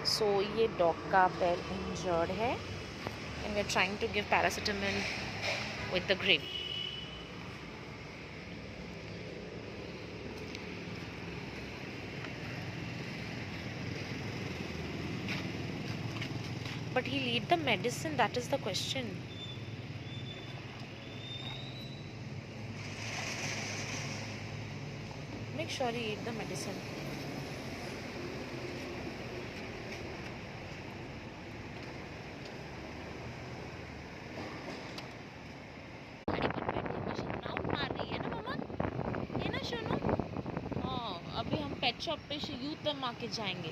सो ये डॉग का पैर इंजर्ड है and we are trying to give paracetamol with the grape. But he'll eat the medicine, that is the question. Make sure he eat the medicine. अभी हम pet shop पे youth market जाएंगे.